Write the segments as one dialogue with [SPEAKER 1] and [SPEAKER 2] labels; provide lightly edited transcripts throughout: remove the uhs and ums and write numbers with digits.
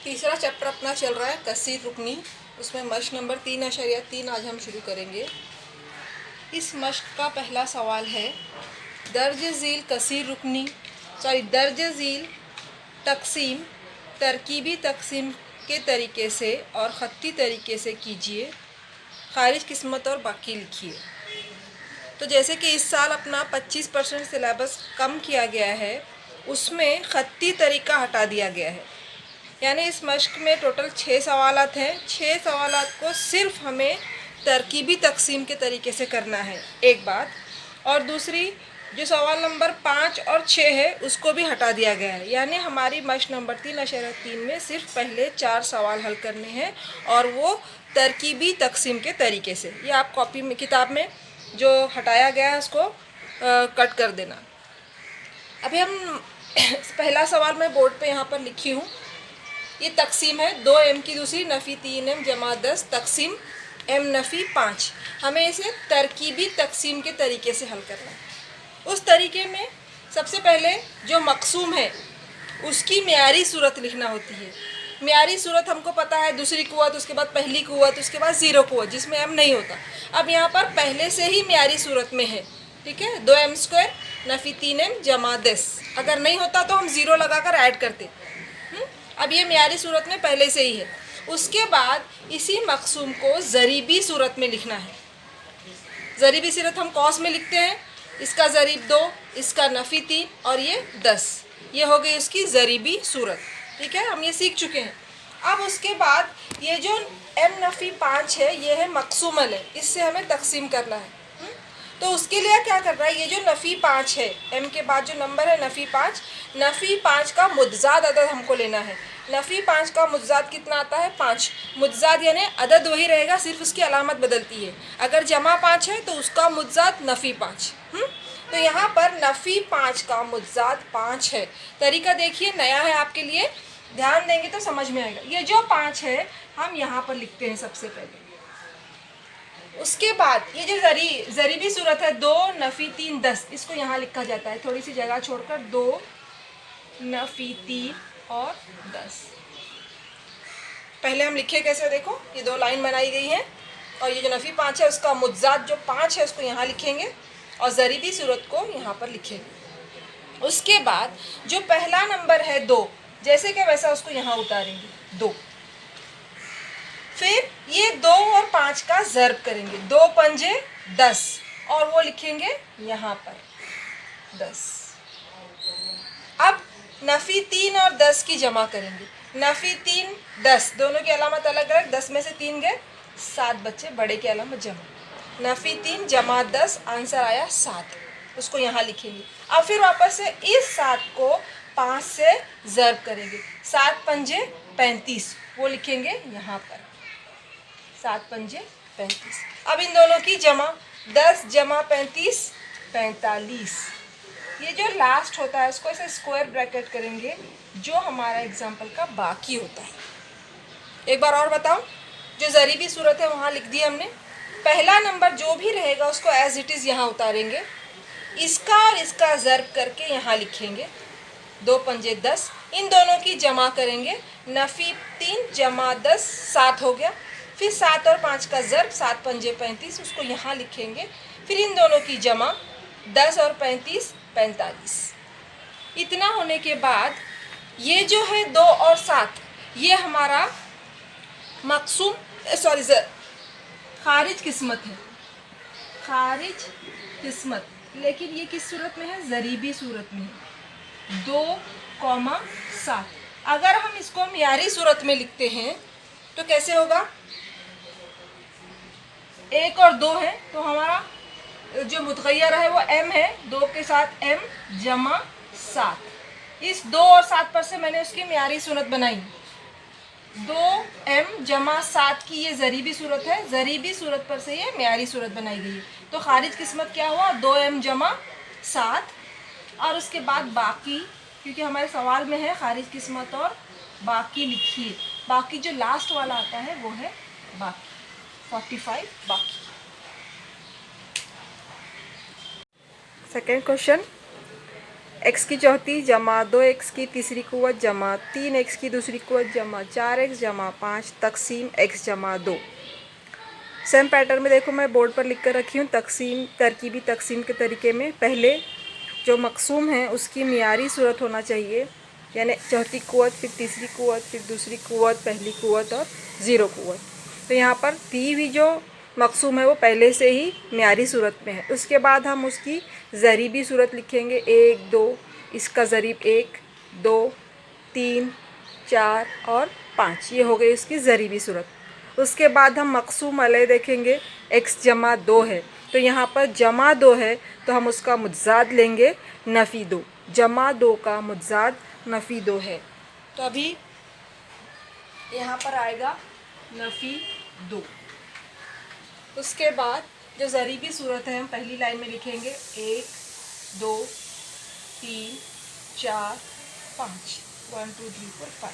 [SPEAKER 1] तीसरा चैप्टर अपना चल रहा है कसीर रुकनी। उसमें मश्क नंबर 3.3 आज हम शुरू करेंगे। इस मश्क का पहला सवाल है दर्ज झील कसीर रुकनी दर्ज झील तकसीम तरकीबी तकसीम के तरीके से और ख़त्ती तरीके से कीजिए, खारिज किस्मत और बाकी लिखिए। तो जैसे कि इस साल अपना 25% सिलेबस कम किया गया है, उसमें ख़त्ती तरीका हटा दिया गया है। यानी इस मश्क में टोटल 6 सवालात हैं। 6 सवालात को सिर्फ हमें तरकीबी तकसीम के तरीके से करना है, एक बात। और दूसरी जो सवाल नंबर 5 और 6 है उसको भी हटा दिया गया है। यानी हमारी मश्क नंबर 3.3 में सिर्फ पहले 4 सवाल हल करने हैं और वो तरकीबी तकसीम के तरीके से। ये आप कॉपी में किताब में जो हटाया गया है उसको कट कर देना। अभी हम पहला सवाल मैं बोर्ड पे यहाँ पर लिखी हूँ। ये तकसीम है 2m की दूसरी नफ़ी 3m जमा 10 तकसीम m नफ़ी 5। हमें इसे तरकीबी तकसीम के तरीके से हल करना है। उस तरीके में सबसे पहले जो मकसूम है उसकी म्यारी सूरत लिखना होती है। म्यारी सूरत हमको पता है, दूसरी कुव्वत, उसके बाद पहली कुव्वत, उसके बाद ज़ीरो कुव्वत जिसमें m नहीं होता। अब यहाँ पर पहले से ही म्यारी सूरत में है, ठीक है। 2m² नफ़ी 3m जमा 10। अगर नहीं होता तो हम ज़ीरो लगाकर ऐड करते। अब ये म्यारी सूरत में पहले से ही है। उसके बाद इसी मकसूम को ज़रीबी सूरत में लिखना है। ज़रीबी सूरत हम कौस में लिखते हैं, इसका ज़रीब 2, इसका नफ़ी 3 और ये 10। ये हो गई इसकी ज़रीबी सूरत, ठीक है। हम ये सीख चुके हैं। अब उसके बाद ये जो m नफ़ी 5 है ये है मकसूमल है, इससे हमें तकसीम करना है। तो उसके लिए क्या करना है, ये जो नफ़ी 5 है, m के बाद जो नंबर है नफ़ी 5, नफ़ी 5 का मुतज़ाद अदद हमको लेना है। नफ़ी 5 का मुतज़ाद कितना आता है, 5। मुतज़ाद यानी अदद वही रहेगा, सिर्फ उसकी अलामत बदलती है। अगर जमा 5 है तो उसका मुतज़ाद नफ़ी 5। तो यहाँ पर नफ़ी 5 का मुतज़ाद 5 है। तरीका देखिए नया है आपके लिए, ध्यान देंगे तो समझ में आएगा। ये जो 5 है हम यहाँ पर लिखते हैं सबसे पहले। उसके बाद ये जो ज़रीबी सूरत है 2 नफ़ी 3 10, इसको यहाँ लिखा जाता है थोड़ी सी जगह छोड़कर। 2 नफ़ी 3 और 10। पहले हम लिखे कैसे, देखो ये 2 लाइन बनाई गई हैं और ये जो नफ़ी 5 है उसका मुतज़ाद जो 5 है उसको यहाँ लिखेंगे और ज़रीबी सूरत को यहाँ पर लिखेंगे। उसके बाद जो पहला नंबर है 2, जैसे कि वैसा उसको यहाँ उतारेंगे 2। फिर ये 2 और 5 का ज़र्ब करेंगे, 2 पंजे 10 और वो लिखेंगे यहाँ पर 10। अब नफ़ी 3 और 10 की जमा करेंगे। नफ़ी 3 10, दोनों की अलामत अलग अलग, 10 में से 3 गए, 7 बच्चे, बड़े की अलामत जमा। नफ़ी 3 जमा 10 आंसर आया 7, उसको यहाँ लिखेंगे। अब फिर वापस से इस 7 को 5 से ज़र्ब करेंगे, 7 पंजे 35, वो लिखेंगे यहाँ पर 7 पंजे 35। अब इन दोनों की जमा, 10 जमा 35 45। ये जो लास्ट होता है उसको ऐसे स्क्वायर ब्रैकेट करेंगे, जो हमारा एग्जाम्पल का बाकी होता है। एक बार और बताओ, जो ज़रीबी सूरत है वहाँ लिख दी हमने। पहला नंबर जो भी रहेगा उसको एज इट इज़ यहाँ उतारेंगे, इसका और इसका ज़र्ब करके यहाँ लिखेंगे, 2 पंजे 10। इन दोनों की जमा करेंगे, नफ़ी 3 जमा 10 7 हो गया। फिर 7 और 5 का ज़र्ब, 7 पंजे 35, उसको यहाँ लिखेंगे। फिर इन दोनों की जमा, 10 और 35 45। इतना होने के बाद ये जो है 2 और 7, ये हमारा मकसूम खारिज किस्मत है, खारिज किस्मत। लेकिन ये किस सूरत में है, ज़रीबी सूरत में है, 2,7। अगर हम इसको म्यारी सूरत में लिखते हैं तो कैसे होगा, 1 और 2 है तो हमारा जो मुतग़य्यर है वो m है, 2 के साथ m जमा 7। इस 2 और 7 पर से मैंने उसकी म्यारी सूरत बनाई, 2m जमा 7 की ये ज़रीबी सूरत है, ज़रीबी सूरत पर से ये म्यारी सूरत बनाई गई है। तो खारिज किस्मत क्या हुआ, 2m जमा 7। और उसके बाद बाकी, क्योंकि हमारे सवाल में है खारिज किस्मत और बाकी लिखिए। बाकी जो लास्ट वाला आता है वो है बाकी, 45 बाकी। सेकेंड क्वेश्चन, x की चौथी जमा 2x की तीसरी कुव्वत जमा 3x की दूसरी कुव्वत जमा 4x जमा 5 तकसीम x जमा 2। सेम पैटर्न में देखो मैं बोर्ड पर लिख कर रखी हूँ तकसीम तरकीबी तकसीम के तरीके में। पहले जो मकसूम है उसकी मियारी सूरत होना चाहिए, यानी चौथी कुव्वत, फिर तीसरी कुव्वत, फिर दूसरी कुव्वत, पहली कुव्वत और ज़ीरो कुव्वत। तो यहाँ पर दी हुई जो मकसूम है वो पहले से ही मियारी सूरत में है। उसके बाद हम उसकी ज़रीबी सूरत लिखेंगे 1 2, इसका ज़रीब 1 2 3 4 और 5, ये हो गई उसकी ज़रीबी सूरत। उसके बाद हम मकसूम अलग देखेंगे x जमा 2 है, तो यहाँ पर जमा 2 है तो हम उसका मुतज़ाद लेंगे नफ़ी 2, जमा 2 का मुतज़ाद नफ़ी 2 है। तो अभी यहाँ पर आएगा नफ़ी 2। उसके बाद जो ज़रीबी सूरत है हम पहली लाइन में लिखेंगे 1 2 3 4 5, 1 2 3 4 5।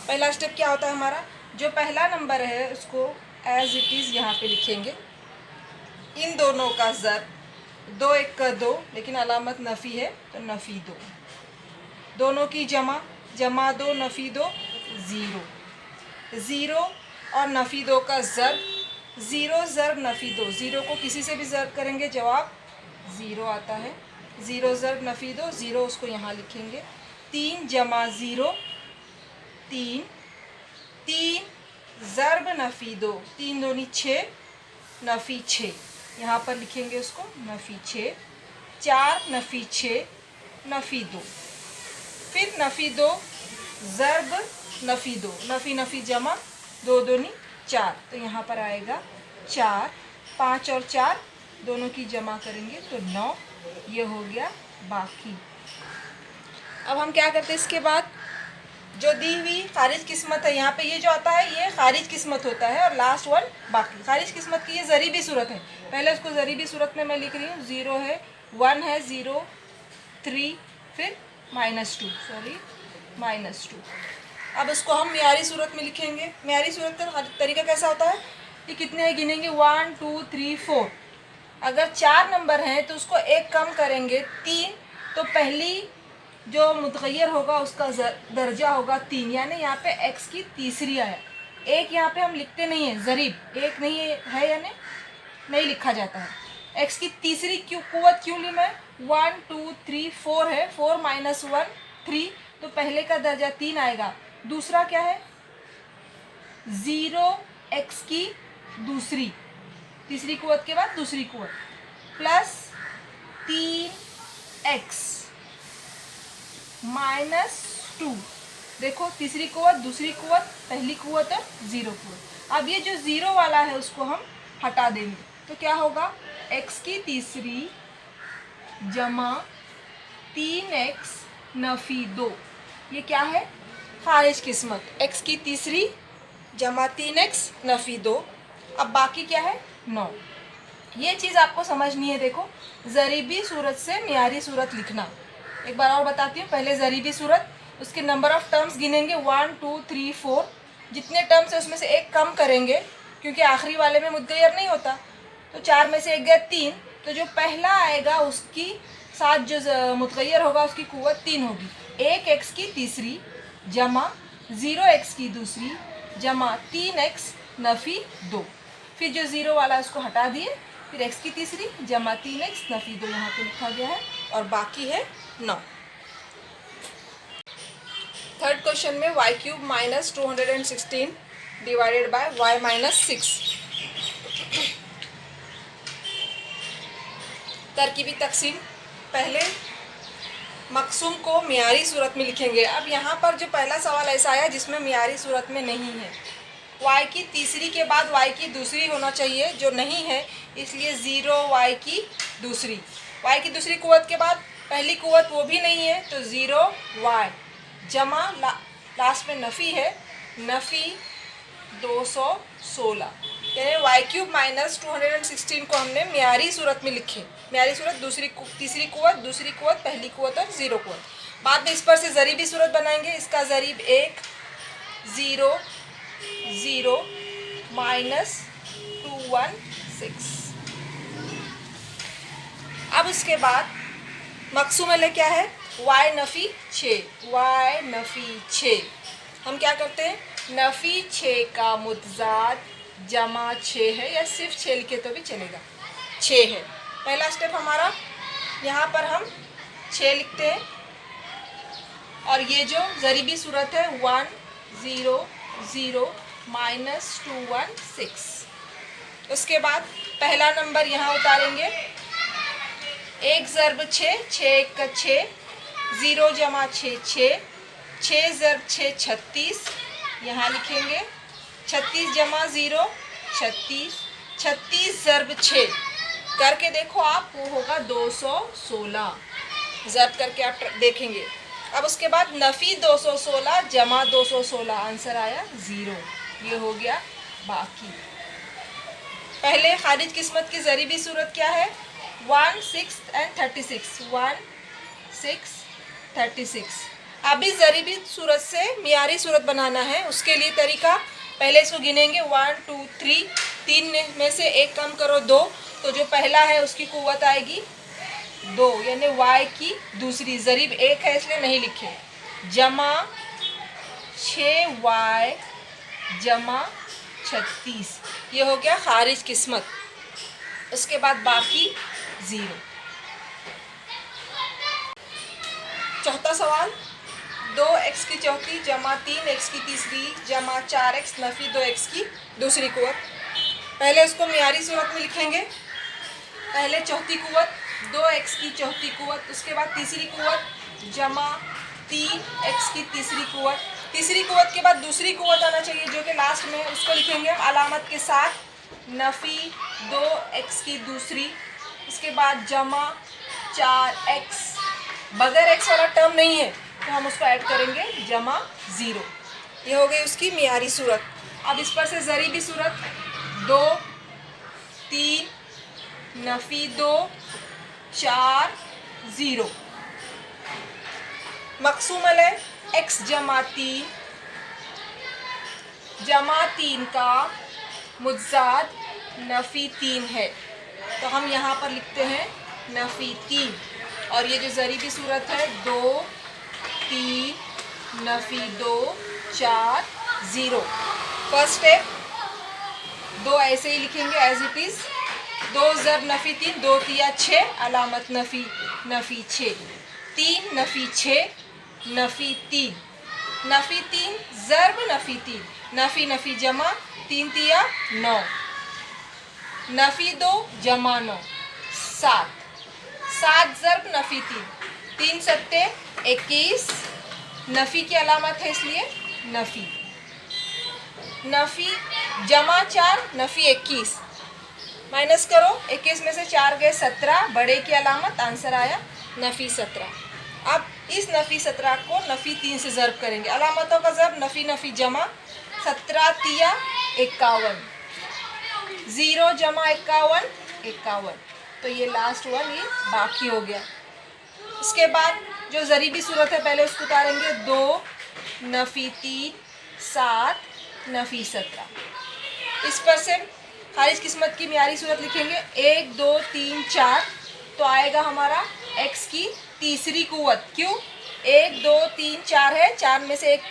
[SPEAKER 1] पहला स्टेप क्या होता है हमारा, जो पहला नंबर है उसको एज इट इज़ यहाँ पे लिखेंगे। इन दोनों का ज़र 2 1 का 2, लेकिन अलामत नफ़ी है तो नफ़ी 2। दोनों की जमा 2 नफ़ी 2 ज़ीरो, ज़ीरो और नफ़ी 2 का ज़र 0 ज़र नफ़ी 2। ज़ीरो को किसी से भी ज़र करेंगे जवाब ज़ीरो आता है। 0 ज़र नफ़ी 2 ज़ीरो, उसको यहाँ लिखेंगे। 3 जमा 0 3, 3 ज़रब नफ़ी 2, 3 दूनी 6 नफ़ी 6, यहाँ पर लिखेंगे उसको नफ़ी 6। 4 नफ़ी 6 नफ़ी 2, फिर नफ़ी 2 ज़रब नफ़ी 2, नफ़ी नफ़ी जमा 2 दूनी 4, तो यहाँ पर आएगा 4। 5 और 4 दोनों की जमा करेंगे तो 9, ये हो गया बाकी। अब हम क्या करते हैं, इसके बाद जो दी हुई खारिज किस्मत है, यहाँ पे ये जो आता है ये खारिज किस्मत होता है और लास्ट वन बाकी। खारिज किस्मत की ये ज़रीबी सूरत है, पहले उसको ज़रीबी सूरत में मैं लिख रही हूँ। 0 है, 1 है, 0 3, फिर -2। अब उसको हम मियारी सूरत में लिखेंगे। मियारी सूरत का तरीका कैसा होता है, ये कितने हैं गिनेंगे 1 2 3 4। अगर 4 नंबर हैं तो उसको एक कम करेंगे 3, तो पहली जो मुतग़य्यर होगा उसका दर्जा होगा 3, यानी यहाँ पे x की तीसरी आया। एक यहाँ पे हम लिखते नहीं हैं, ज़रीब एक नहीं है यानी नहीं लिखा जाता है। x की तीसरी कुव्वत क्यों ली मैं, 1 2 3 4 है, 4 - 1 3, तो पहले का दर्जा 3 आएगा। दूसरा क्या है 0 x की दूसरी, तीसरी कुव्वत के बाद दूसरी कुव्वत, प्लस 3x -2। देखो तीसरी कुव्वत, दूसरी कुव्वत, पहली कुव्वत और ज़ीरो कुव्वत। अब ये जो ज़ीरो वाला है उसको हम हटा देंगे, तो क्या होगा x की तीसरी जमा 3x नफ़ी 2, ये क्या है खारिज किस्मत। x की तीसरी जमा 3x नफ़ी 2। अब बाकी क्या है 9। ये चीज़ आपको समझनी है। देखो ज़रीबी सूरत से मियारी सूरत लिखना, एक बार और बताती हूँ। पहले ज़रीबी सूरत, उसके नंबर ऑफ़ टर्म्स गिनेंगे 1 2 3 4, जितने टर्म्स है उसमें से एक कम करेंगे क्योंकि आखिरी वाले में मुतग़य्यर नहीं होता, तो 4 में से एक गया 3, तो जो पहला आएगा उसकी साथ जो मुतग़य्यर होगा उसकी कुव्वत 3 होगी। 1 x की तीसरी जमा 0 x की दूसरी जमा 3x नफ़ी 2, फिर जो ज़ीरो वाला उसको हटा दिए, फिर x की तीसरी जमा 3x नफ़ी 2 यहाँ पे लिखा गया है और बाकी है 9। थर्ड क्वेश्चन में y³ - 216 डिवाइडेड बाय y - 6। तरकीबी तकसीम, पहले मकसूम को मियारी सूरत में लिखेंगे। अब यहाँ पर जो पहला सवाल ऐसा आया जिसमें मियारी सूरत में नहीं है, y की तीसरी के बाद y की दूसरी होना चाहिए, जो नहीं है, इसलिए 0 y की दूसरी। y की दूसरी कुव्वत के बाद पहली कुव्वत वो भी नहीं है, तो 0 y जमा लास्ट में नफ़ी है, नफ़ी 216, यानी y³ - 216 को हमने मियारी सूरत में लिखे। मियारी सूरत तीसरी कुव्वत, दूसरी कुव्वत, पहली कुव्वत और ज़ीरो कुव्वत। बाद में इस पर से ज़रीबी सूरत बनाएंगे। इसका ज़रीब 1 0 0 -216। अब इसके बाद मकसूम क्या है? वाई नफ़ी 6, वाई नफ़ी 6। हम क्या करते हैं? नफ़ी 6 का मुतज़ाद जमा 6 है, या सिर्फ 6 लिखे तो भी चलेगा, 6 है। पहला स्टेप हमारा, यहाँ पर हम 6 लिखते हैं और ये जो ज़रीबी सूरत है 1 0 0 -216। उसके बाद पहला नंबर यहाँ उतारेंगे, 1 ज़रब 6, 6 1 का 6, 0 जमा 6 6, 6 ज़रब 6 36, यहाँ लिखेंगे 36 जमा 0 36, 36 ज़रब 6 करके देखो आप, वो होगा 216। ज़रब करके आप देखेंगे। अब उसके बाद नफ़ी 216 जमा 216, आंसर आया 0। ये हो गया बाकी। पहले खारिज किस्मत की ज़रीबी सूरत क्या है? 1 6 and 36, 1 6 36। अभी ज़रीबी सूरत से मियारी सूरत बनाना है। उसके लिए तरीका, पहले इसको गिनेंगे 1 2 3, 3 में से एक कम करो 2, तो जो पहला है उसकी कुव्वत आएगी 2, यानी y की दूसरी। ज़रीब 1 है इसलिए नहीं लिखे, जमा 6y जमा 36। ये हो गया खारिज किस्मत। उसके बाद बाकी 0। चौथा सवाल, 2x की चौथी जमा 3x की तीसरी जमा 4x नफ़ी 2x की दूसरी कुव्वत। पहले उसको मियारी सूरत में लिखेंगे। पहले चौथी कुव्वत 2x की चौथी कुव्वत, उसके बाद तीसरी कुव्वत जमा 3x की तीसरी कुव्वत। तीसरी कुव्वत के बाद दूसरी कुव्वत आना चाहिए जो कि लास्ट में, उसको लिखेंगे हम अलामत के साथ, नफ़ी 2x की दूसरी, उसके बाद जमा 4x, बगैर x वाला टर्म नहीं है तो हम उसको ऐड करेंगे, जमा 0। ये हो गई उसकी मियारी सूरत। अब इस पर से ज़रीबी सूरत 2 3 नफ़ी 2 4 0। मकसूम है x जमा 3 का मुतज़ाद नफ़ी 3 है, तो हम यहाँ पर लिखते हैं नफ़ी 3। और ये जो ज़रीबी सूरत है 2 3 नफ़ी 2 4 0। फर्स्ट स्टेप 2 ऐसे ही लिखेंगे एज इट इज़, 2 ज़रब नफ़ी 3, 2 तिया 6, अलामत नफ़ी 6, 3 नफ़ी 6 नफ़ी 3, नफ़ी 3 ज़रब नफ़ी 3, नफ़ी जमा 3 तिया 9, नफ़ी 2 जमा 9 7, 7 ज़रब नफ़ी 3, 3 सत्ते 21, नफ़ी की अलामत है इसलिए नफ़ी, नफ़ी जमा 4 नफ़ी 21, माइनस करो 21 में से 4 गए 17, बड़े की अलामत, आंसर आया नफ़ी 17। अब इस नफ़ी 17 को नफ़ी 3 से ज़रब करेंगे। अलामतों का ज़रब नफ़ी जमा 17 तिया 51, 0 जमा 51 51, तो ये लास्ट वन ये बाकी हो गया। उसके बाद जो ज़रीबी सूरत है पहले उसको उतारेंगे, 2 नफ़ी 3 7 नफ़ी 17। इस पर से खारिज किस्मत की मियारी सूरत लिखेंगे, 1 2 3 4, तो आएगा हमारा x की तीसरी कुव्वत। क्यों? 1 2 3 4 है, 4 में से एक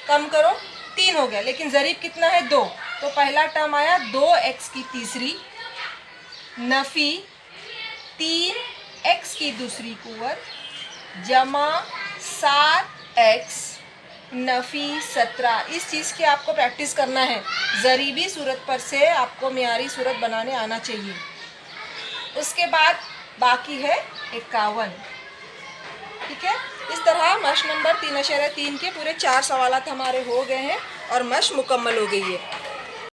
[SPEAKER 1] कम करो 3 हो गया, लेकिन ज़रीब कितना है 2, तो पहला टर्म आया 2x की तीसरी नफ़ी 3x की दूसरी कुव्वत जमा 7x नफ़ी 17। इस चीज़ की आपको प्रैक्टिस करना है। ज़रीबी सूरत पर से आपको मियारी सूरत बनाने आना चाहिए। उसके बाद बाकी है 51। ठीक है, इस तरह मश्क नंबर 3.3 के पूरे 4 सवालात हमारे हो गए हैं और मश्क मुकम्मल हो गई है।